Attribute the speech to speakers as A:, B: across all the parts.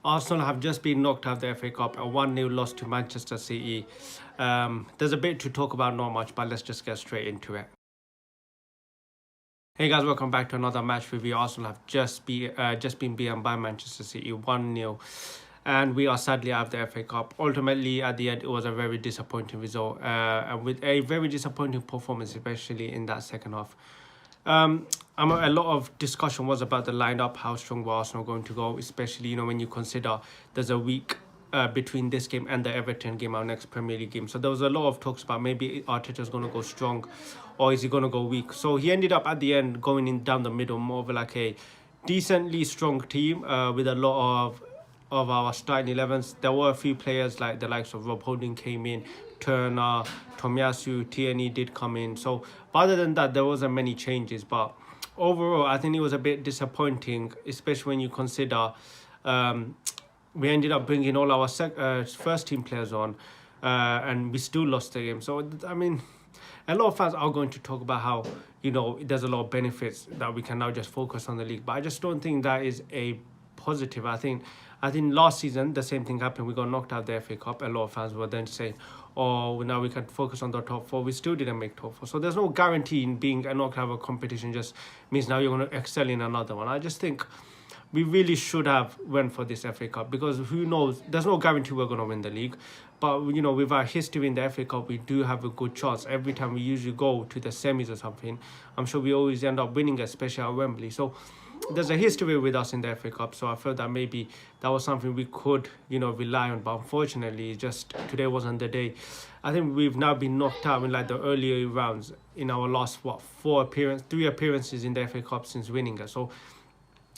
A: Arsenal have just been knocked out of the FA Cup, a 1-0 loss to Manchester City. There's a bit to talk about, not much, but let's just get straight into it. Hey guys, welcome back to another match review. Arsenal have just been beaten by Manchester City 1-0, and we are sadly out of the FA Cup. Ultimately, at the end, it was a very disappointing result, and with a very disappointing performance, especially in that second half. A lot of discussion was about the lineup, how strong were Arsenal going to go, especially when you consider there's a week between this game and the Everton game, our next Premier League game. So there was a lot of talks about maybe Arteta's going to go strong or is he going to go weak. So he ended up at the end going in down the middle, more of like a decently strong team with a lot of our starting 11s. There were a few players like the likes of Rob Holding came in, Turner, Tomiyasu, Tierney did come in. So other than that, there wasn't many changes. But overall, I think it was a bit disappointing, especially when you consider we ended up bringing all our first team players on and we still lost the game. So, I mean, a lot of fans are going to talk about how, there's a lot of benefits that we can now just focus on the league. But I just don't think that is a positive. I think last season, the same thing happened. We got knocked out of the FA Cup. A lot of fans were then saying, oh, now we can focus on the top four. We still didn't make top four. So there's no guarantee in being a knocked out of a competition just means now you're going to excel in another one. I just think we really should have went for this FA Cup, because who knows, there's no guarantee we're going to win the league, but with our history in the FA Cup, we do have a good chance. Every time we usually go to the semis or something, I'm sure we always end up winning, especially at Wembley. So there's a history with us in the FA Cup, so I felt that maybe that was something we could rely on, but unfortunately just today wasn't the day. I think we've now been knocked out in like the earlier rounds in our last three appearances in the FA Cup since winning it. So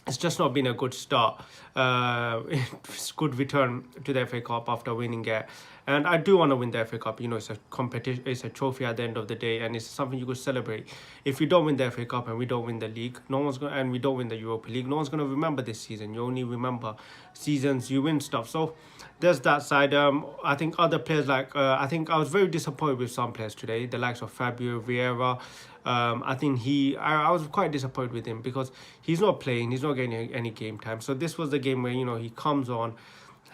A: it's just not been a good start. It's good return to the FA Cup after winning it. And I do want to win the FA Cup. It's a competition, it's a trophy at the end of the day, and it's something you could celebrate. If we don't win the FA Cup and we don't win the league, and we don't win the Europa League, no one's going to remember this season. You only remember seasons you win stuff. So there's that side. I think other players I think I was very disappointed with some players today, the likes of Fabio Vieira. I think I was quite disappointed with him because he's not playing, he's not getting any game time. So this was the game where he comes on,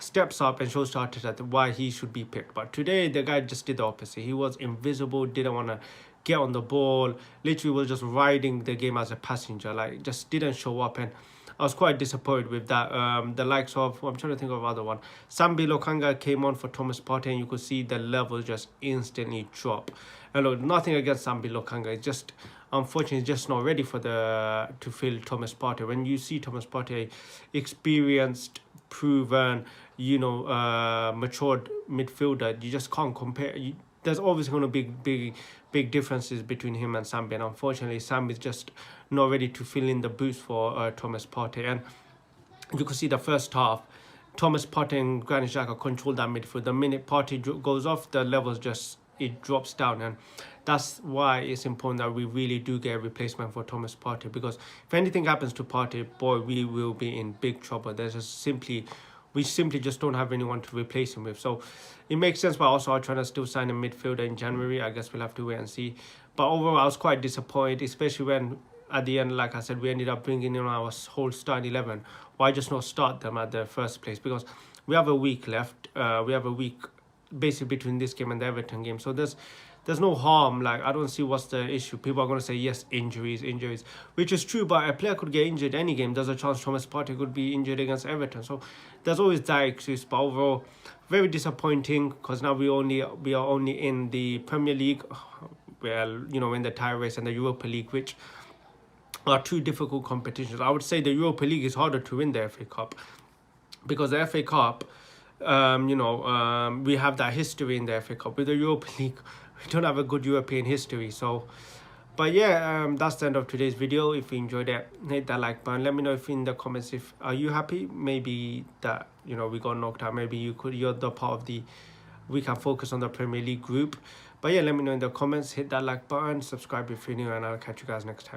A: steps up and shows to Arteta why he should be picked. But today the guy just did the opposite. He was invisible, didn't want to get on the ball, literally was just riding the game as a passenger, like just didn't show up. And I was quite disappointed with that. The likes of, I'm trying to think of other one, Sambi Lokanga came on for Thomas Partey, and you could see the level just instantly drop. And look, nothing against Sambi Lokanga, it's just unfortunately just not ready to fill Thomas Partey. When you see Thomas Partey, experienced, proven, matured midfielder, you just can't compare. There's always going to be big differences between him and Sambi, and unfortunately Sam is just not ready to fill in the boots for Thomas Partey. And you can see the first half, Thomas Partey and Granit Xhaka control that midfield. The minute Partey goes off, the levels it drops down, and that's why it's important that we really do get a replacement for Thomas Partey, because if anything happens to Partey, boy, we will be in big trouble. We simply just don't have anyone to replace him with. So it makes sense why also are trying to still sign a midfielder in January. I guess we'll have to wait and see. But overall, I was quite disappointed, especially when at the end, like I said, we ended up bringing in our whole starting 11. Why just not start them at the first place? Because we have a week left. We have a week basically between this game and the Everton game. So there's no harm. Like, I don't see what's the issue. People are going to say, yes, injuries, which is true, but a player could get injured any game. There's a chance Thomas Partey could be injured against Everton. So there's always that excuse. But overall, very disappointing, because now we are only in the Premier League, in the title race, and the Europa League, which are two difficult competitions. I would say the Europa League is harder to win the FA Cup, because the FA Cup, we have that history in the FA Cup. With the Europa League, we don't have a good European history. So, but yeah, that's the end of today's video. If you enjoyed it, hit that like button. Let me know if in the comments, are you happy maybe that we got knocked out. Maybe you're the part of we can focus on the Premier League group. But yeah, let me know in the comments. Hit that like button, subscribe if you're new, and I'll catch you guys next time.